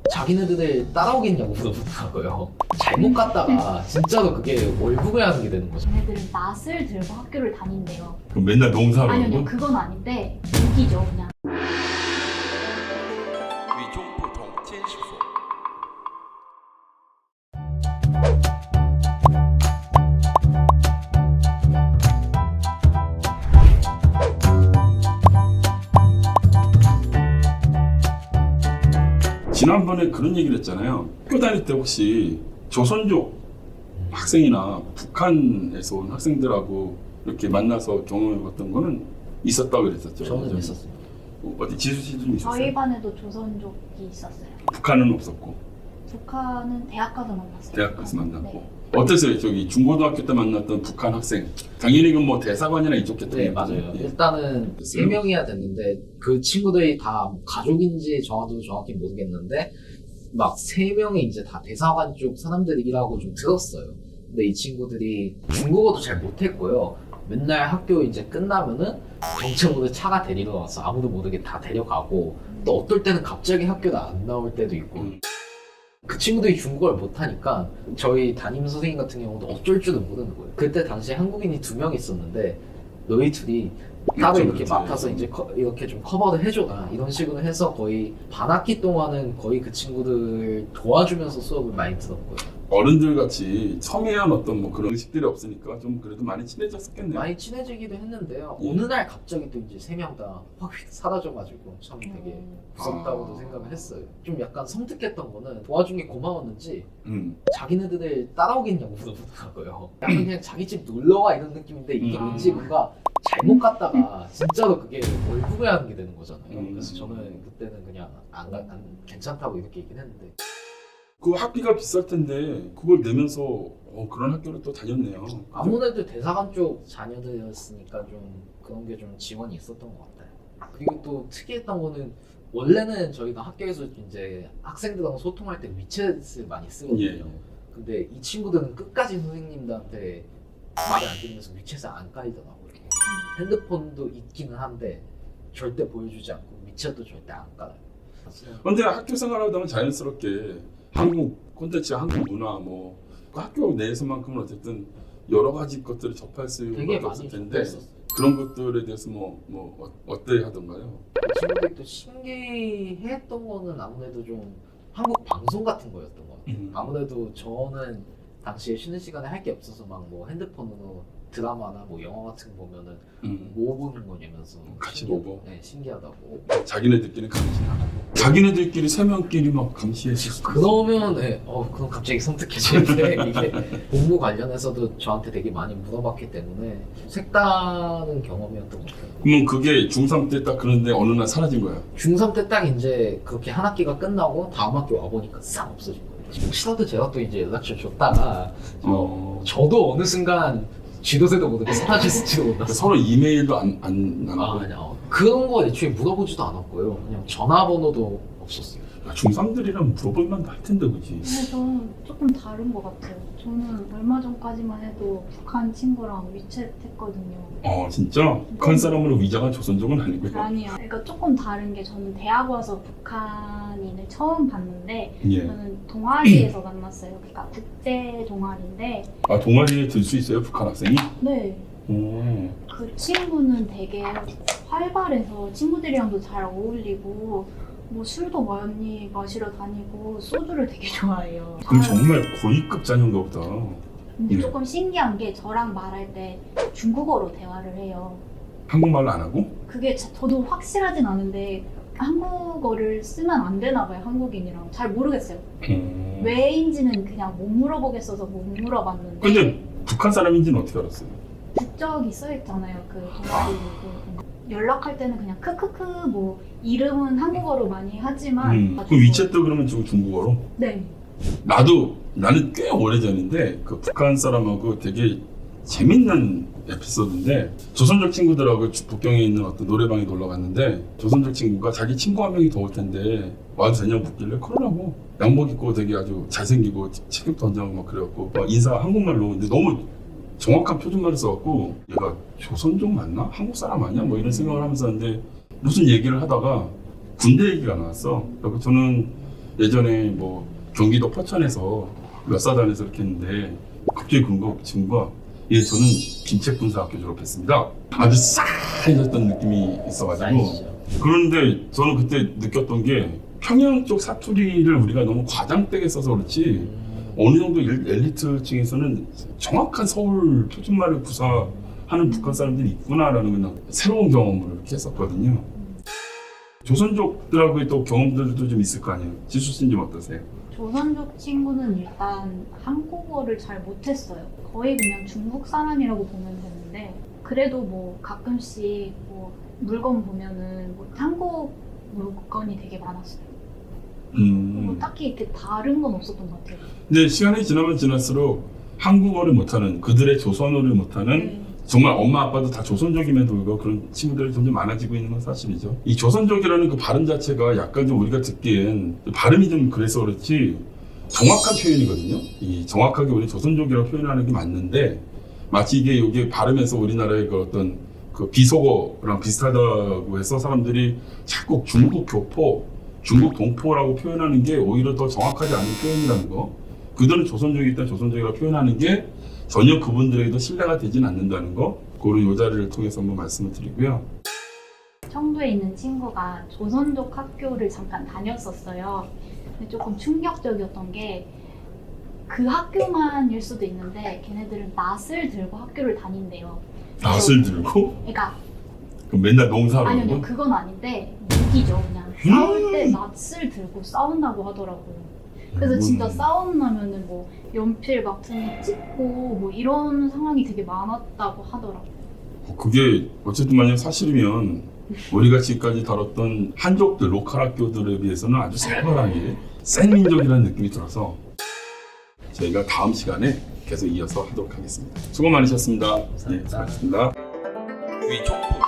자기네들 따라오겠냐고 물어보더라고요. 잘못 갔다가 진짜로 그게 월북을 하는 게 되는 거죠. 걔네들은 낫을 들고 학교를 다닌대요. 그럼 맨날 농사를 아니요, 하고? 그건 아닌데 무기죠, 그냥. 与众不同监视所。 지난번에 그런 얘기를 했잖아요. 학교 다닐 때 혹시 조선족 학생이나 북한에서 온 학생들하고 이렇게 만나서 경험해봤던 거는 있었다고 그랬었죠. 저는 그죠? 있었습니다. 어디 지수 씨도 좀 있었어요? 저희 반에도 조선족이 있었어요. 북한은 없었고 북한은 대학 가서 만났어요. 대학 가서 만났고. 네. 어땠어요? 저기 중고등학교 때 만났던 북한 학생. 당연히 그 뭐 대사관이나 이쪽 겠다. 네, 맞아요. 예. 일단은 됐어요? 3명이야 됐는데 그 친구들이 다 가족인지 저도 정확히 모르겠는데 막 3명이 이제 다 대사관 쪽 사람들이라고 좀 들었어요. 근데 이 친구들이 중국어도 잘 못했고요. 맨날 학교 이제 끝나면은 정체모를 차가 데리러 와서 아무도 모르게 다 데려가고 또 어떨 때는 갑자기 학교도 안 나올 때도 있고 그 친구들이 중국어를 못하니까 저희 담임 선생님 같은 경우도 어쩔 줄은 모르는 거예요. 그때 당시에 한국인이 2명 있었는데 너희 둘이 따로 그렇죠, 이렇게 그렇죠. 맡아서 이제 이렇게 좀 커버를 해줘라 이런 식으로 해서 거의 반학기 동안은 거의 그 친구들 도와주면서 수업을 많이 들었고요. 어른들 같이 첨예한 어떤 뭐 그런 의식들이 없으니까 좀 그래도 많이 친해졌었겠네요. 많이 친해지기도 했는데요. 예. 어느 날 갑자기 또 이제 3명 다 확 사라져가지고 참 되게 무섭다고도 생각을 했어요. 좀 약간 섬뜩했던 거는 도와준 게 고마웠는지 자기네들 따라오겠냐고 물어보더라고요. 약간 그냥 자기 집 놀러와 이런 느낌인데 이게 왠지 뭔가 잘못 갔다가 진짜로 그게 월북을 하는 게 되는 거잖아요. 그래서 저는 그때는 그냥 안 괜찮다고 이렇게 얘기는 했는데 그 학비가 비쌀 텐데 그걸 내면서 그런 학교를 또 다녔네요. 아무래도 대사관 쪽 자녀들이었으니까 좀 그런 게 좀 지원이 있었던 것 같아요. 그리고 또 특이했던 거는 원래는 저희가 학교에서 이제 학생들하고 소통할 때 위챗을 많이 쓰거든요. 예. 근데 이 친구들은 끝까지 선생님들한테 말을 안 들으면서 위챗을 안 깔더라고요. 핸드폰도 있기는 한데 절대 보여주지 않고 위챗도 절대 안 깔아요. 근데 학교 생활하다 보면 자연스럽게 한국 콘텐츠, 한국 문화 뭐 그 학교 내에서만큼은 어쨌든 여러 가지 것들을 접할 수가 되게 없을 많이 텐데 접했었어요. 그런 것들에 대해서 어때 하던가요? 그 친구들이 또 신기했던 거는 아무래도 좀 한국 방송 같은 거였던 것 같아요. 아무래도 저는 당시에 쉬는 시간에 할 게 없어서 막 뭐 핸드폰으로 드라마나 뭐 영화 같은 거 보면은 뭐 보는 거냐면서 같이 보고? 네, 신기하다고. 자기네들끼리 감시하고 자기네들끼리 세 명끼리 막 감시했을 그러면 그럼 갑자기 섬뜩해지는데 이게 공부 관련해서도 저한테 되게 많이 물어봤기 때문에 색다른 경험이었던 것 같아요. 그러면 그게 중3 때 딱 그런데 어느 날 사라진 거야? 중3 때 딱 이제 그렇게 한 학기가 끝나고 다음 학기 와보니까 싹 없어진 거예요. 혹시라도 제가 또 이제 연락처 줬다가 저도 어느 순간 쥐도새도 모르게 사라졌을지도 몰랐어요. 서로 이메일도 안 나누고 아니요. 그런 거 애초에 물어보지도 않았고요. 그냥 전화번호도 없었어요. 중3들이랑 물어볼만 할 텐데 그지? 근데 저는 조금 다른 것 같아요. 저는 얼마 전까지만 해도 북한 친구랑 위챗 했거든요. 진짜? 북한 사람으로 위장한 조선족은 아니고요? 아니요. 그러니까 조금 다른 게 저는 대학 와서 북한인을 처음 봤는데 예. 저는 동아리에서 만났어요. 그러니까 국제 동아리인데 동아리에 들 수 있어요? 북한 학생이? 네. 오. 그 친구는 되게 활발해서 친구들이랑도 잘 어울리고 뭐 술도 많이 마시러 다니고 소주를 되게 좋아해요. 그럼 정말 고위급 자녀인가 보다. 근데 조금 신기한 게 저랑 말할 때 중국어로 대화를 해요. 한국말로 안 하고? 그게 저도 확실하진 않은데 한국어를 쓰면 안 되나 봐요. 한국인이랑 잘 모르겠어요. 왜인지는 그냥 못 물어보겠어서 못 물어봤는데 근데 북한 사람인지는 어떻게 알았어요? 국적이 써있잖아요. 그 동아리 연락할 때는 그냥 크크크 뭐 이름은 한국어로 많이 하지만 그 위챗도 그러면 중국어로? 네. 나는 꽤 오래전인데 그 북한 사람하고 되게 재밌는 에피소드인데 조선족 친구들하고 북경에 있는 어떤 노래방에 놀러 갔는데 조선족 친구가 자기 친구 한 명이 더 올 텐데 와도 되냐고 묻길래 그러라고 양복 입고 되게 아주 잘생기고 체격 던져고 막 그래갖고 막 인사 한국말로 근데 너무 정확한 표준말을 써갖고 얘가 조선족 맞나? 한국 사람 아니야? 뭐 이런 생각을 하면서 하는데 무슨 얘기를 하다가 군대 얘기가 나왔어. 그래서 저는 예전에 뭐 경기도 포천에서 몇 사단에서 이렇게 했는데 갑자기 친구가 예 저는 김책군사학교 졸업했습니다. 아주 싸해졌던 느낌이 있어가지고 사이즈죠. 그런데 저는 그때 느꼈던 게 평양 쪽 사투리를 우리가 너무 과장되게 써서 그렇지 어느 정도 엘리트층에서는 정확한 서울 표준말을 구사하는 북한 사람들이 있구나라는 그냥 새로운 경험을 이렇게 했었거든요. 조선족들하고의 또 경험들도 좀 있을 거 아니에요. 지수 씨는 좀 어떠세요? 조선족 친구는 일단 한국어를 잘 못했어요. 거의 그냥 중국 사람이라고 보면 되는데 그래도 뭐 가끔씩 뭐 물건 보면은 뭐 한국 물건이 되게 많았어요. 뭐 딱히 이렇게 다른 건 없었던 것 같아요. 근데 시간이 지나면 지날수록 한국어를 못하는 그들의 조선어를 못하는 정말 엄마 아빠도 다 조선족임에도 불구하고 그런 친구들이 점점 많아지고 있는 건 사실이죠. 이 조선족이라는 그 발음 자체가 약간 좀 우리가 듣기엔 발음이 좀 그래서 그렇지 정확한 표현이거든요. 이 정확하게 우리 조선족이라고 표현하는 게 맞는데 마치 이게 발음에서 우리나라의 그 어떤 그 비속어랑 비슷하다고 해서 사람들이 자꾸 중국 교포, 중국 동포라고 표현하는 게 오히려 더 정확하지 않은 표현이라는 거. 그들은 조선족이기 때문에 조선족이라고 표현하는 게 전혀 그분들에게도 신뢰가 되진 않는다는 거. 그런 요 자리를 통해서 한번 말씀을 드리고요. 청도에 있는 친구가 조선족 학교를 잠깐 다녔었어요. 근데 조금 충격적이었던 게 그 학교만일 수도 있는데 걔네들은 낫을 들고 학교를 다닌대요. 낫을 들고? 그러니까 그럼 맨날 농사로 아니요, 하고? 그건 아닌데 무기죠. 그냥 싸울 때 낫을 들고 싸운다고 하더라고요. 그래서 진짜 싸움 나면은 뭐 연필 막 등에 찍고 뭐 이런 상황이 되게 많았다고 하더라고요. 그게 어쨌든 만약 사실이면 우리가 지금까지 다뤘던 한족들, 로컬 학교들에 비해서는 아주 살벌하게 센 민족이라는 느낌이 들어서 저희가 다음 시간에 계속 이어서 하도록 하겠습니다. 수고 많으셨습니다. 네, 수고하셨습니다. 与众不